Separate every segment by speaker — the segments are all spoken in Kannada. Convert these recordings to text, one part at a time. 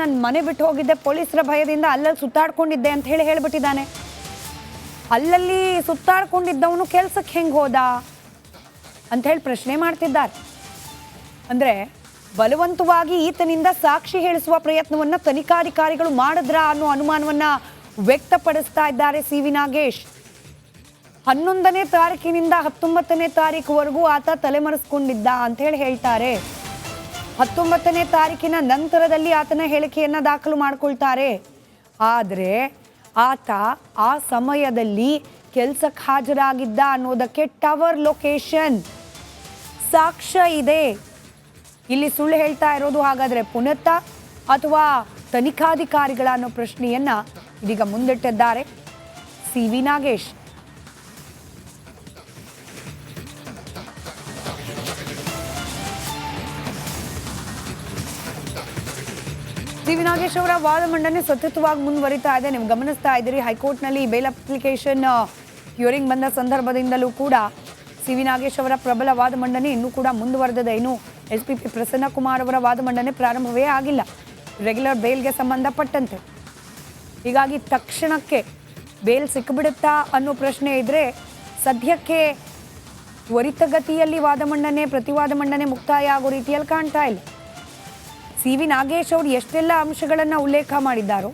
Speaker 1: ನನ್ನ ಮನೆ ಬಿಟ್ಟು ಹೋಗಿದ್ದೆ ಪೊಲೀಸರ ಭಯದಿಂದ, ಅಲ್ಲಲ್ಲಿ ಸುತ್ತಾಡ್ಕೊಂಡಿದ್ದೆ ಅಂತ ಹೇಳ್ಬಿಟ್ಟಿದ್ದಾನೆ. ಅಲ್ಲಲ್ಲಿ ಸುತ್ತಾಡ್ಕೊಂಡಿದ್ದವನು ಕೆಲಸಕ್ಕೆ ಹೆಂಗೆ ಹೋದ ಅಂಥೇಳಿ ಪ್ರಶ್ನೆ ಮಾಡ್ತಿದ್ದಾರೆ. ಅಂದರೆ ಬಲವಂತವಾಗಿ ಈತನಿಂದ ಸಾಕ್ಷಿ ಹೇಳಿಸುವ ಪ್ರಯತ್ನವನ್ನು ತನಿಖಾಧಿಕಾರಿಗಳು ಮಾಡಿದ್ರಾ ಅನ್ನೋ ಅನುಮಾನವನ್ನು ವ್ಯಕ್ತಪಡಿಸ್ತಾ ಇದ್ದಾರೆ ಸಿ ವಿ ನಾಗೇಶ್. 11ನೇ ತಾರೀಕಿನಿಂದ 19ನೇ ತಾರೀಕುವರೆಗೂ ಆತ ತಲೆಮರೆಸ್ಕೊಂಡಿದ್ದ ಅಂಥೇಳಿ ಹೇಳ್ತಾರೆ. 19ನೇ ತಾರೀಕಿನ ನಂತರದಲ್ಲಿ ಆತನ ಹೇಳಿಕೆಯನ್ನು ದಾಖಲು ಮಾಡಿಕೊಳ್ತಾರೆ. ಆದರೆ ಆತ ಆ ಸಮಯದಲ್ಲಿ ಕೆಲಸಕ್ಕೆ ಹಾಜರಾಗಿದ್ದ ಅನ್ನೋದಕ್ಕೆ ಟವರ್ ಲೊಕೇಶನ್ ಸಾಕ್ಷ್ಯ ಇದೆ. ಇಲ್ಲಿ ಸುಳ್ಳು ಹೇಳ್ತಾ ಇರೋದು ಹಾಗಾದರೆ ಪುನಃ ಅಥವಾ ತನಿಖಾಧಿಕಾರಿಗಳ ಅನ್ನೋ ಪ್ರಶ್ನೆಯನ್ನು ಇದೀಗ ಮುಂದಿಟ್ಟಿದ್ದಾರೆ C V Nagesh. C V Nagesh ಅವರ ವಾದ ಮಂಡನೆ ಸತತವಾಗಿ ಮುಂದುವರಿತಾ ಇದೆ. ನೀವು ಗಮನಿಸ್ತಾ ಇದ್ದೀರಿ, ಹೈಕೋರ್ಟ್ನಲ್ಲಿ ಬೇಲ್ ಅಪ್ಲಿಕೇಶನ್ ಹಿಯರಿಂಗ್ ಬಂದ ಸಂದರ್ಭದಿಂದಲೂ ಕೂಡ ಸಿ ವಿ ನಾಗೇಶ್ ಅವರ ಪ್ರಬಲ ವಾದ ಮಂಡನೆ ಇನ್ನೂ ಕೂಡ ಮುಂದುವರೆದಿದೆ. ಇನ್ನು SP ಪ್ರಸನ್ನ ಕುಮಾರ್ ಅವರ ವಾದ ಮಂಡನೆ ಪ್ರಾರಂಭವೇ ಆಗಿಲ್ಲ ರೆಗ್ಯುಲರ್ ಬೇಲ್ಗೆ ಸಂಬಂಧಪಟ್ಟಂತೆ. ಹೀಗಾಗಿ ತಕ್ಷಣಕ್ಕೆ ಬೇಲ್ ಸಿಕ್ಕಿಬಿಡುತ್ತಾ ಅನ್ನೋ ಪ್ರಶ್ನೆ ಇದ್ದರೆ ಸದ್ಯಕ್ಕೆ ತ್ವರಿತಗತಿಯಲ್ಲಿ ವಾದ ಮಂಡನೆ ಪ್ರತಿವಾದ ಮಂಡನೆ ಮುಕ್ತಾಯ ಆಗೋ ರೀತಿಯಲ್ಲಿ ಕಾಣ್ತಾ ಇಲ್ಲ. ಸಿ ವಿ ನಾಗೇಶ್ ಅವರು ಎಷ್ಟೆಲ್ಲ ಅಂಶಗಳನ್ನು ಉಲ್ಲೇಖ ಮಾಡಿದ್ದಾರೋ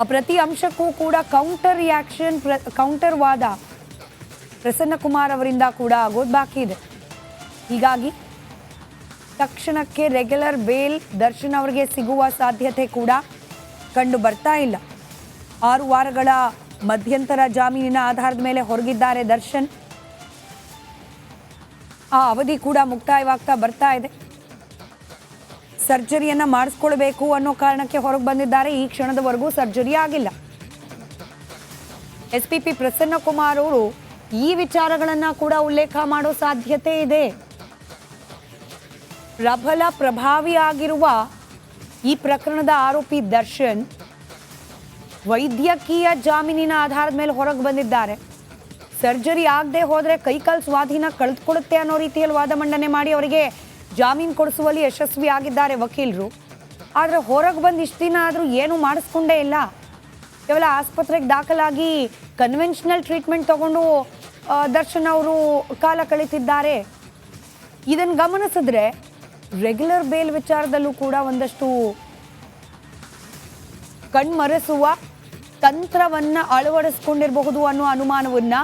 Speaker 1: ಆ ಪ್ರತಿ ಅಂಶಕ್ಕೂ ಕೂಡ ಕೌಂಟರ್ ರಿಯಾಕ್ಷನ್ ಕೌಂಟರ್ ವಾದ ಪ್ರಸನ್ನ ಕುಮಾರ್ ಅವರಿಂದ ಕೂಡ ಆಗೋದು ಬಾಕಿ ಇದೆ. ಹೀಗಾಗಿ ತಕ್ಷಣಕ್ಕೆ ರೆಗ್ಯುಲರ್ ಬೇಲ್ ದರ್ಶನ್ ಅವರಿಗೆ ಸಿಗುವ ಸಾಧ್ಯತೆ ಕೂಡ ಕಂಡು ಬರ್ತಾ ಇಲ್ಲ. 6 ವಾರಗಳ ಮಧ್ಯಂತರ ಜಾಮೀನಿನ ಆಧಾರದ ಮೇಲೆ ಹೊರಗಿದ್ದಾರೆ ದರ್ಶನ್. ಆ ಅವಧಿ ಕೂಡ ಮುಕ್ತಾಯವಾಗ್ತಾ ಬರ್ತಾ ಇದೆ. ಸರ್ಜರಿಯನ್ನು ಮಾಡಿಸ್ಕೊಳ್ಬೇಕು ಅನ್ನೋ ಕಾರಣಕ್ಕೆ ಹೊರಗೆ ಬಂದಿದ್ದಾರೆ. ಈ ಕ್ಷಣದವರೆಗೂ ಸರ್ಜರಿ ಆಗಿಲ್ಲ. SP ಪ್ರಸನ್ನ ಕುಮಾರ್ ಅವರು ಈ ವಿಚಾರಗಳನ್ನು ಕೂಡ ಉಲ್ಲೇಖ ಮಾಡೋ ಸಾಧ್ಯತೆ ಇದೆ. ಪ್ರಬಲ ಪ್ರಭಾವಿಯಾಗಿರುವ ಈ ಪ್ರಕರಣದ ಆರೋಪಿ ದರ್ಶನ್ ವೈದ್ಯಕೀಯ ಜಾಮೀನಿನ ಆಧಾರದ ಮೇಲೆ ಹೊರಗೆ ಬಂದಿದ್ದಾರೆ. ಸರ್ಜರಿ ಆಗದೆ ಹೋದರೆ ಕೈಕಾಲು ಸ್ವಾಧೀನ ಕಳೆದುಕೊಳ್ಳುತ್ತೆ ಅನ್ನೋ ರೀತಿಯಲ್ಲಿ ವಾದ ಮಂಡನೆ ಮಾಡಿ ಅವರಿಗೆ ಜಾಮೀನು ಕೊಡಿಸುವಲ್ಲಿ ಯಶಸ್ವಿ ಆಗಿದ್ದಾರೆ ವಕೀಲರು. ಆದರೆ ಹೊರಗೆ ಬಂದು ಇಷ್ಟು ದಿನ ಆದರೂ ಏನೂ ಮಾಡಿಸ್ಕೊಂಡೇ ಇಲ್ಲ. ಕೇವಲ ಆಸ್ಪತ್ರೆಗೆ ದಾಖಲಾಗಿ ಕನ್ವೆನ್ಷನಲ್ ಟ್ರೀಟ್ಮೆಂಟ್ ತಗೊಂಡು ದರ್ಶನ್ ಅವರು ಕಾಲ ಕಳೀತಿದ್ದಾರೆ. ಇದನ್ನು ಗಮನಿಸಿದ್ರೆ ರೆಗ್ಯುಲರ್ ಬೇಲ್ ವಿಚಾರದಲ್ಲೂ ಕೂಡ ಒಂದಷ್ಟು ಕಣ್ಮರೆಸುವ ತಂತ್ರವನ್ನು ಅಳವಡಿಸ್ಕೊಂಡಿರಬಹುದು ಅನ್ನೋ ಅನುಮಾನವನ್ನು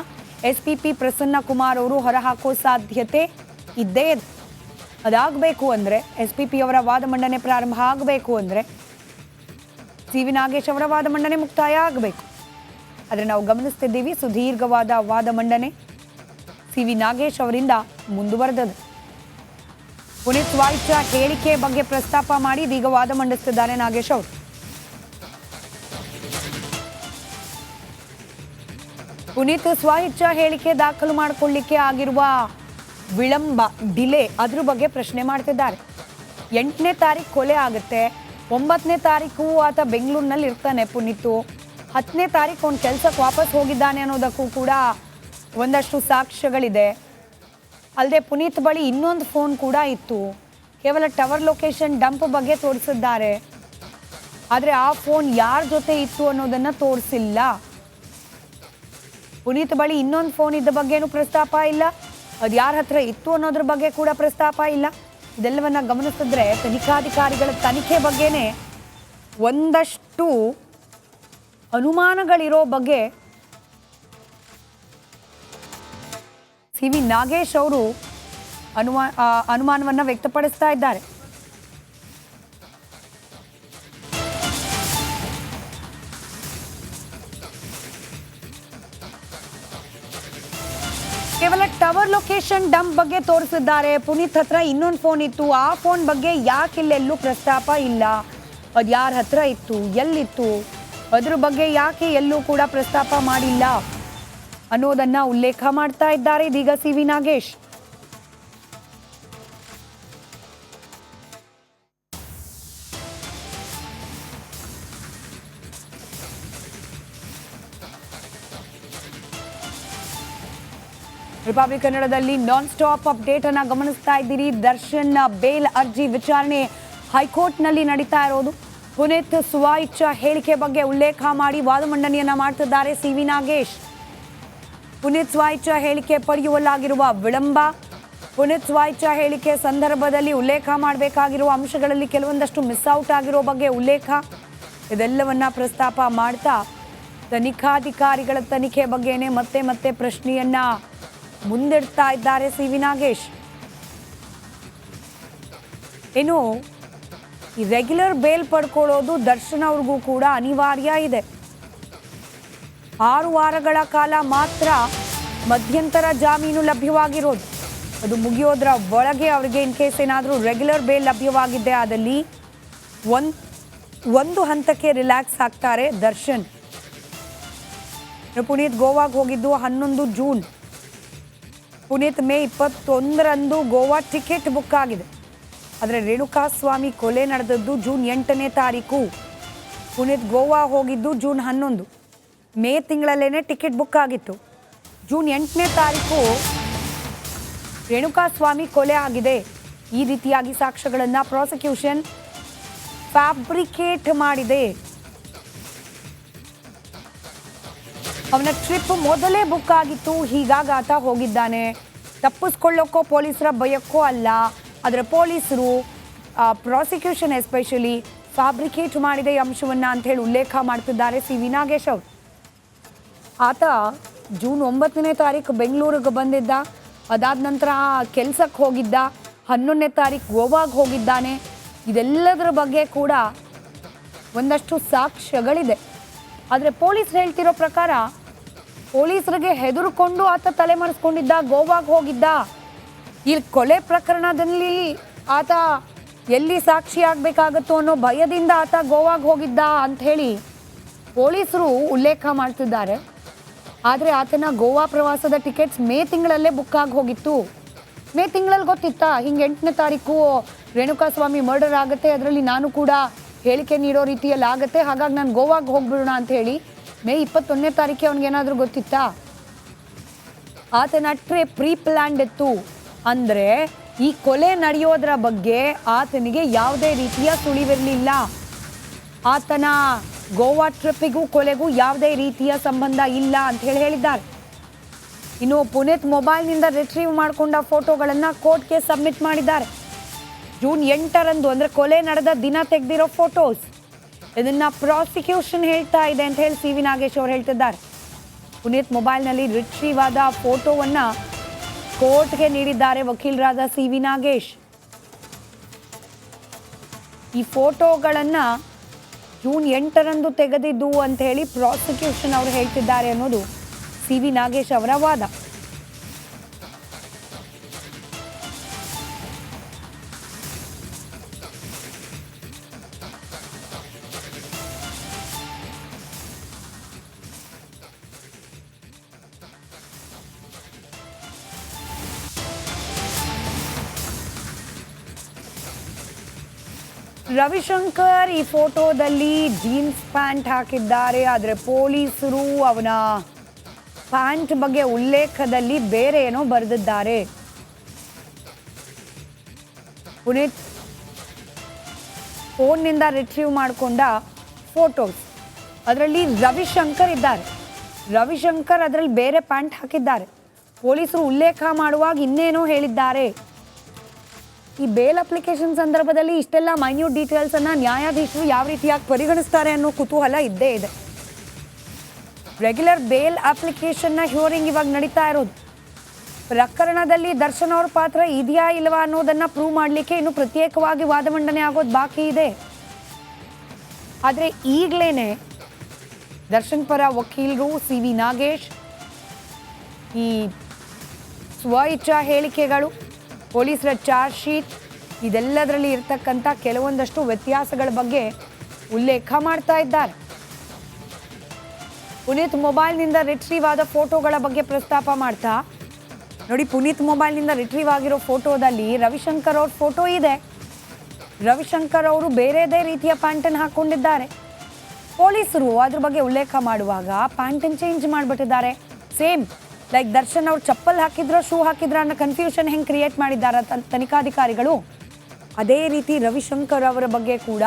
Speaker 1: SP ಪ್ರಸನ್ನ ಕುಮಾರ್ ಅವರು ಹೊರಹಾಕೋ ಸಾಧ್ಯತೆ ಇದ್ದೇ ಇದೆ. ಅದಾಗಬೇಕು ಅಂದರೆ SP ಅವರ ವಾದ ಮಂಡನೆ ಪ್ರಾರಂಭ ಆಗಬೇಕು ಅಂದರೆ ಸಿ ವಿ ನಾಗೇಶ್ ಅವರ ವಾದ ಮಂಡನೆ ಮುಕ್ತಾಯ ಆಗಬೇಕು. ಆದರೆ ನಾವು ಗಮನಿಸ್ತಿದ್ದೀವಿ ಸುದೀರ್ಘವಾದ ವಾದ ಮಂಡನೆ ಸಿ ವಿ ನಾಗೇಶ್ ಅವರಿಂದ ಮುಂದುವರೆದಿದೆ. ಪುನೀತ್ ವಾಯ್ಚ ಹೇಳಿಕೆ ಬಗ್ಗೆ ಪ್ರಸ್ತಾಪ ಮಾಡಿ ಇದೀಗ ವಾದ ಮಂಡಿಸುತ್ತಿದ್ದಾರೆ ನಾಗೇಶ್ ಅವರು. ಪುನೀತ್ ಸ್ವಇಚ್ಛ ಹೇಳಿಕೆ ದಾಖಲು ಮಾಡಿಕೊಳ್ಳಿಕ್ಕೆ ಆಗಿರುವ ವಿಳಂಬ ಡಿಲೇ ಅದ್ರ ಬಗ್ಗೆ ಪ್ರಶ್ನೆ ಮಾಡ್ತಿದ್ದಾರೆ. 8ನೇ ತಾರೀಕು ಕೊಲೆ ಆಗುತ್ತೆ, 9ನೇ ತಾರೀಕು ಆತ ಬೆಂಗಳೂರಿನಲ್ಲಿ ಇರ್ತಾನೆ ಪುನೀತು, 10ನೇ ತಾರೀಕು ಅವ್ನು ಕೆಲಸಕ್ಕೆ ವಾಪಸ್ ಹೋಗಿದ್ದಾನೆ ಅನ್ನೋದಕ್ಕೂ ಕೂಡ ಒಂದಷ್ಟು ಸಾಕ್ಷ್ಯಗಳಿದೆ. ಅಲ್ಲದೆ ಪುನೀತ್ ಬಳಿ ಇನ್ನೊಂದು ಫೋನ್ ಕೂಡ ಇತ್ತು. ಕೇವಲ ಟವರ್ ಲೊಕೇಶನ್ ಡಂಪ್ ಬಗ್ಗೆ ತೋರಿಸಿದ್ದಾರೆ, ಆದರೆ ಆ ಫೋನ್ ಯಾರ ಜೊತೆ ಇತ್ತು ಅನ್ನೋದನ್ನು ತೋರಿಸಿಲ್ಲ. ಪುನೀತ್ ಬಳಿ ಇನ್ನೊಂದು ಫೋನ್ ಇದ್ದ ಬಗ್ಗೆನೂ ಪ್ರಸ್ತಾಪ ಇಲ್ಲ, ಅದು ಯಾರ ಹತ್ರ ಇತ್ತು ಅನ್ನೋದ್ರ ಬಗ್ಗೆ ಕೂಡ ಪ್ರಸ್ತಾಪ ಇಲ್ಲ. ಇದೆಲ್ಲವನ್ನ ಗಮನಿಸಿದ್ರೆ ತನಿಖಾಧಿಕಾರಿಗಳ ತನಿಖೆ ಬಗ್ಗೆನೇ ಒಂದಷ್ಟು ಅನುಮಾನಗಳಿರೋ ಬಗ್ಗೆ ಸಿ ವಿ ನಾಗೇಶ್ ಅವರು ಅನುಮಾನವನ್ನು ವ್ಯಕ್ತಪಡಿಸ್ತಾ ಇದ್ದಾರೆ. ಕೇವಲ ಟವರ್ ಲೊಕೇಶನ್ ಡಂಪ್ ಬಗ್ಗೆ ತೋರಿಸಿದ್ದಾರೆ. ಪುನೀತ್ ಹತ್ರ ಇನ್ನೊಂದು ಫೋನ್ ಇತ್ತು, ಆ ಫೋನ್ ಬಗ್ಗೆ ಯಾಕೆ ಇಲ್ಲೆಲ್ಲೂ ಪ್ರಸ್ತಾಪ ಇಲ್ಲ, ಅದು ಯಾರ ಹತ್ರ ಇತ್ತು, ಎಲ್ಲಿತ್ತು, ಅದ್ರ ಬಗ್ಗೆ ಯಾಕೆ ಎಲ್ಲೂ ಕೂಡ ಪ್ರಸ್ತಾಪ ಮಾಡಿಲ್ಲ ಅನ್ನೋದನ್ನ ಉಲ್ಲೇಖ ಮಾಡ್ತಾ ಇದ್ದಾರೆ ಇದೀಗ ಸಿ ವಿ ನಾಗೇಶ್. ರಿಪಬ್ಲಿಕ್ ಕನ್ನಡದಲ್ಲಿ ನಾನ್ ಸ್ಟಾಪ್ ಅಪ್ಡೇಟ್ ಅನ್ನ ಗಮನಿಸ್ತಾ ಇದ್ದೀರಿ. ದರ್ಶನ್ ಬೇಲ್ ಅರ್ಜಿ ವಿಚಾರಣೆ ಹೈಕೋರ್ಟ್ನಲ್ಲಿ ನಡೀತಾ ಇರೋದು. ಪುನೀತ್ ಸ್ವ-ಇಚ್ಛ ಹೇಳಿಕೆ ಬಗ್ಗೆ ಉಲ್ಲೇಖ ಮಾಡಿ ವಾದ ಮಂಡನೆಯನ್ನ ಮಾಡ್ತಿದ್ದಾರೆ ಸಿ.ವಿ. ನಾಗೇಶ್. ಪುನೀತ್ ಸ್ವ-ಇಚ್ಛ ಹೇಳಿಕೆ ಪಡೆಯುವಲ್ಲಾಗಿರುವ ವಿಳಂಬ, ಪುನೀತ್ ಸ್ವ-ಇಚ್ಛ ಹೇಳಿಕೆ ಸಂದರ್ಭದಲ್ಲಿ ಉಲ್ಲೇಖ ಮಾಡಬೇಕಾಗಿರುವ ಅಂಶಗಳಲ್ಲಿ ಕೆಲವೊಂದಷ್ಟು ಮಿಸ್ ಔಟ್ ಆಗಿರೋ ಬಗ್ಗೆ ಉಲ್ಲೇಖ, ಇದೆಲ್ಲವನ್ನ ಪ್ರಸ್ತಾಪ ಮಾಡ್ತಾ ತನಿಖಾಧಿಕಾರಿಗಳ ತನಿಖೆ ಬಗ್ಗೆನೇ ಮತ್ತೆ ಮತ್ತೆ ಪ್ರಶ್ನೆಯನ್ನ ಮುಂದಿಡ್ತಾ ಇದ್ದಾರೆ ಸಿ.ವಿ. ನಾಗೇಶ್. ಇನ್ನು ಈ ರೆಗ್ಯುಲರ್ ಬೇಲ್ ಪಡ್ಕೊಳ್ಳೋದು ದರ್ಶನ್ ಅವ್ರಿಗೂ ಕೂಡ ಅನಿವಾರ್ಯ ಇದೆ. 6 ವಾರಗಳ ಕಾಲ ಮಾತ್ರ ಮಧ್ಯಂತರ ಜಾಮೀನು ಲಭ್ಯವಾಗಿರೋದು. ಅದು ಮುಗಿಯೋದ್ರ ಒಳಗೆ ಅವರಿಗೆ ಇನ್ ಕೇಸ್ ಏನಾದರೂ ರೆಗ್ಯುಲರ್ ಬೇಲ್ ಲಭ್ಯವಾಗಿದ್ದೆ ಆದಲ್ಲಿ ಒಂದು ಹಂತಕ್ಕೆ ರಿಲ್ಯಾಕ್ಸ್ ಆಗ್ತಾರೆ ದರ್ಶನ್. ಪುನೀತ್ ಗೋವಾಗೆ ಹೋಗಿದ್ದು 11 ಜೂನ್. ಪುನೀತ್ ಮೇ 21ರಂದು ಗೋವಾ ಟಿಕೆಟ್ ಬುಕ್ ಆಗಿದೆ. ಆದರೆ ರೇಣುಕಾಸ್ವಾಮಿ ಕೊಲೆ ನಡೆದದ್ದು ಜೂನ್ 8ನೇ ತಾರೀಕು. ಪುನೀತ್ ಗೋವಾ ಹೋಗಿದ್ದು ಜೂನ್ 11. ಮೇ ತಿಂಗಳಲ್ಲೇ ಟಿಕೆಟ್ ಬುಕ್ ಆಗಿತ್ತು. ಜೂನ್ 8ನೇ ತಾರೀಕು ರೇಣುಕಾಸ್ವಾಮಿ ಕೊಲೆ ಆಗಿದೆ. ಈ ರೀತಿಯಾಗಿ ಸಾಕ್ಷ್ಯಗಳನ್ನು ಪ್ರಾಸಿಕ್ಯೂಷನ್ ಫ್ಯಾಬ್ರಿಕೇಟ್ ಮಾಡಿದೆ. ಅವನ ಟ್ರಿಪ್ ಮೊದಲೇ ಬುಕ್ ಆಗಿತ್ತು, ಹೀಗಾಗಿ ಆತ ಹೋಗಿದ್ದಾನೆ. ತಪ್ಪಿಸ್ಕೊಳ್ಳೋಕ್ಕೋ ಪೊಲೀಸರ ಭಯಕ್ಕೋ ಅಲ್ಲ, ಆದರೆ ಪೊಲೀಸರು ಪ್ರಾಸಿಕ್ಯೂಷನ್ ಎಸ್ಪೆಷಲಿ ಫ್ಯಾಬ್ರಿಕೇಟ್ ಮಾಡಿದೆ ಈ ಅಂಶವನ್ನು ಅಂತ ಹೇಳಿ ಉಲ್ಲೇಖ ಮಾಡ್ತಿದ್ದಾರೆ ಸಿ.ವಿ. ನಾಗೇಶ್ ಅವರು. ಆತ ಜೂನ್ 9ನೇ ತಾರೀಕು ಬೆಂಗಳೂರಿಗೆ ಬಂದಿದ್ದ, ಅದಾದ ನಂತರ ಕೆಲಸಕ್ಕೆ ಹೋಗಿದ್ದ, 11ನೇ ತಾರೀಕು ಗೋವಾಗೆ ಹೋಗಿದ್ದಾನೆ. ಇದೆಲ್ಲದರ ಬಗ್ಗೆ ಕೂಡ ಒಂದಷ್ಟು ಸಾಕ್ಷ್ಯಗಳಿದೆ. ಆದರೆ ಪೊಲೀಸರು ಹೇಳ್ತಿರೋ ಪ್ರಕಾರ ಪೊಲೀಸರಿಗೆ ಹೆದರ್ಕೊಂಡು ಆತ ತಲೆಮರೆಸ್ಕೊಂಡಿದ್ದ, ಗೋವಾಗೆ ಹೋಗಿದ್ದ. ಈ ಕೊಲೆ ಪ್ರಕರಣದಲ್ಲಿ ಆತ ಎಲ್ಲಿ ಸಾಕ್ಷಿ ಆಗಬೇಕಾಗತ್ತೋ ಅನ್ನೋ ಭಯದಿಂದ ಆತ ಗೋವಾಗೆ ಹೋಗಿದ್ದ ಅಂಥೇಳಿ ಪೊಲೀಸರು ಉಲ್ಲೇಖ ಮಾಡ್ತಿದ್ದಾರೆ. ಆದರೆ ಆತನ ಗೋವಾ ಪ್ರವಾಸದ ಟಿಕೆಟ್ಸ್ ಮೇ ತಿಂಗಳಲ್ಲೇ ಬುಕ್ ಆಗಿ ಹೋಗಿತ್ತು. ಮೇ ತಿಂಗಳಲ್ಲಿ ಗೊತ್ತಿತ್ತಾ ಹಿಂಗೆ 8ನೇ ತಾರೀಕು ರೇಣುಕಾಸ್ವಾಮಿ ಮರ್ಡರ್ ಆಗುತ್ತೆ, ಅದರಲ್ಲಿ ನಾನು ಕೂಡ ಹೇಳಿಕೆ ನೀಡೋ ರೀತಿಯಲ್ಲಿ ಆಗುತ್ತೆ, ಹಾಗಾಗಿ ನಾನು ಗೋವಾಗೆ ಹೋಗ್ಬಿಡೋಣ ಅಂತ ಹೇಳಿ ಮೇ 21ನೇ ತಾರೀಕೆ ಅವ್ನಿಗೇನಾದರೂ ಗೊತ್ತಿತ್ತಾ? ಆತನ ಟ್ರಿಪ್ ಪ್ರೀ ಪ್ಲ್ಯಾಂಡ್ ಇತ್ತು. ಅಂದರೆ ಈ ಕೊಲೆ ನಡೆಯೋದರ ಬಗ್ಗೆ ಆತನಿಗೆ ಯಾವುದೇ ರೀತಿಯ ಸುಳಿವಿರಲಿಲ್ಲ. ಆತನ ಗೋವಾ ಟ್ರಿಪ್ಪಿಗೂ ಕೊಲೆಗೂ ಯಾವುದೇ ರೀತಿಯ ಸಂಬಂಧ ಇಲ್ಲ ಅಂತ ಹೇಳಿದ್ದಾರೆ. ಇನ್ನು ಪುನೀತ್ ಮೊಬೈಲ್ನಿಂದ ರಿಟ್ರೀವ್ ಮಾಡಿಕೊಂಡ ಫೋಟೋಗಳನ್ನು ಕೋರ್ಟ್ಗೆ ಸಬ್ಮಿಟ್ ಮಾಡಿದ್ದಾರೆ. ಜೂನ್ 8ರಂದು ಅಂದರೆ ಕೊಲೆ ನಡೆದ ದಿನ ತೆಗೆದಿರೋ ಫೋಟೋಸ್. ಇದನ್ನು ಪ್ರಾಸಿಕ್ಯೂಷನ್ ಹೇಳ್ತಾ ಇದೆ ಅಂತ ಹೇಳಿ ಸಿ.ವಿ. ನಾಗೇಶ್ ಅವರು ಹೇಳ್ತಿದ್ದಾರೆ. ಪುನೀತ್ ಮೊಬೈಲ್ನಲ್ಲಿ ರಿಟ್ರೀವ್ ಆದ ಫೋಟೋವನ್ನು ಕೋರ್ಟ್ಗೆ ನೀಡಿದ್ದಾರೆ ವಕೀಲರಾದ ಸಿ.ವಿ. ನಾಗೇಶ್. ಈ ಫೋಟೋಗಳನ್ನು ಜೂನ್ 8ರಂದು ತೆಗೆದಿದ್ದು ಅಂತ ಹೇಳಿ ಪ್ರಾಸಿಕ್ಯೂಷನ್ ಅವರು ಹೇಳ್ತಿದ್ದಾರೆ ಅನ್ನೋದು ಸಿ.ವಿ. ನಾಗೇಶ್ ಅವರ ವಾದ. ರವಿಶಂಕರ್ ಈ ಫೋಟೋದಲ್ಲಿ ಜೀನ್ಸ್ ಪ್ಯಾಂಟ್ ಹಾಕಿದ್ದಾರೆ. ಆದರೆ ಪೊಲೀಸರು ಅವನ ಪ್ಯಾಂಟ್ ಬಗ್ಗೆ ಉಲ್ಲೇಖದಲ್ಲಿ ಬೇರೆ ಏನೋ ಬರೆದಿದ್ದಾರೆ. ಪುನೀತ್ ಫೋನ್ನಿಂದ ರಿಟ್ರೀವ್ ಮಾಡಿಕೊಂಡ ಫೋಟೋಸ್ ಅದರಲ್ಲಿ ರವಿಶಂಕರ್ ಇದ್ದಾರೆ. ರವಿಶಂಕರ್ ಅದರಲ್ಲಿ ಬೇರೆ ಪ್ಯಾಂಟ್ ಹಾಕಿದ್ದಾರೆ. ಪೊಲೀಸರು ಉಲ್ಲೇಖ ಮಾಡುವಾಗ ಇನ್ನೇನೋ ಹೇಳಿದ್ದಾರೆ. ಈ ಬೇಲ್ ಅಪ್ಲಿಕೇಶನ್ ಸಂದರ್ಭದಲ್ಲಿ ಇಷ್ಟೆಲ್ಲ ಮೈನ್ಯೂಟ್ ಡೀಟೇಲ್ಸನ್ನು ನ್ಯಾಯಾಧೀಶರು ಯಾವ ರೀತಿಯಾಗಿ ಪರಿಗಣಿಸ್ತಾರೆ ಅನ್ನೋ ಕುತೂಹಲ ಇದ್ದೇ ಇದೆ. ರೆಗ್ಯುಲರ್ ಬೇಲ್ ಅಪ್ಲಿಕೇಶನ್ನ ಹಿಯರಿಂಗ್ ಇವಾಗ ನಡೀತಾ ಇರೋದು. ಪ್ರಕರಣದಲ್ಲಿ ದರ್ಶನ್ ಅವ್ರ ಪಾತ್ರ ಇದೆಯಾ ಇಲ್ವಾ ಅನ್ನೋದನ್ನು ಪ್ರೂವ್ ಮಾಡಲಿಕ್ಕೆ ಇನ್ನು ಪ್ರತ್ಯೇಕವಾಗಿ ವಾದ ಮಂಡನೆ ಆಗೋದು ಬಾಕಿ ಇದೆ. ಆದರೆ ಈಗಲೇ ದರ್ಶನ್ ಪರ ವಕೀಲರು ಸಿ.ವಿ. ನಾಗೇಶ್ ಈ ಸ್ವ-ಇಚ್ಛಾ ಹೇಳಿಕೆಗಳು, ಪೊಲೀಸರ ಚಾರ್ಜ್ ಶೀಟ್, ಇದೆಲ್ಲದರಲ್ಲಿ ಇರ್ತಕ್ಕಂಥ ಕೆಲವೊಂದಷ್ಟು ವ್ಯತ್ಯಾಸಗಳ ಬಗ್ಗೆ ಉಲ್ಲೇಖ ಮಾಡ್ತಾ ಇದ್ದಾರೆ. ಪುನೀತ್ ಮೊಬೈಲ್ನಿಂದ ರಿಟ್ರೀವ್ ಆದ ಫೋಟೋಗಳ ಬಗ್ಗೆ ಪ್ರಸ್ತಾಪ ಮಾಡ್ತಾ ನೋಡಿ, ಪುನೀತ್ ಮೊಬೈಲ್ನಿಂದ ರಿಟ್ರೀವ್ ಆಗಿರೋ ಫೋಟೋದಲ್ಲಿ ರವಿಶಂಕರ್ ಅವ್ರ ಫೋಟೋ ಇದೆ. ರವಿಶಂಕರ್ ಅವರು ಬೇರೆದೇ ರೀತಿಯ ಪ್ಯಾಂಟನ್ನು ಹಾಕ್ಕೊಂಡಿದ್ದಾರೆ. ಪೊಲೀಸರು ಅದ್ರ ಬಗ್ಗೆ ಉಲ್ಲೇಖ ಮಾಡುವಾಗ ಪ್ಯಾಂಟನ್ನು ಚೇಂಜ್ ಮಾಡಿಬಿಟ್ಟಿದ್ದಾರೆ. ಸೇಮ್ ಲೈಕ್ ದರ್ಶನ್ ಅವ್ರು ಚಪ್ಪಲ್ ಹಾಕಿದ್ರೋ ಶೂ ಹಾಕಿದ್ರ ಅನ್ನೋ ಕನ್ಫ್ಯೂಷನ್ ಹೆಂಗೆ ಕ್ರಿಯೇಟ್ ಮಾಡಿದ್ದಾರೆ ತನಿಖಾಧಿಕಾರಿಗಳು, ಅದೇ ರೀತಿ ರವಿಶಂಕರ್ ಅವರ ಬಗ್ಗೆ ಕೂಡ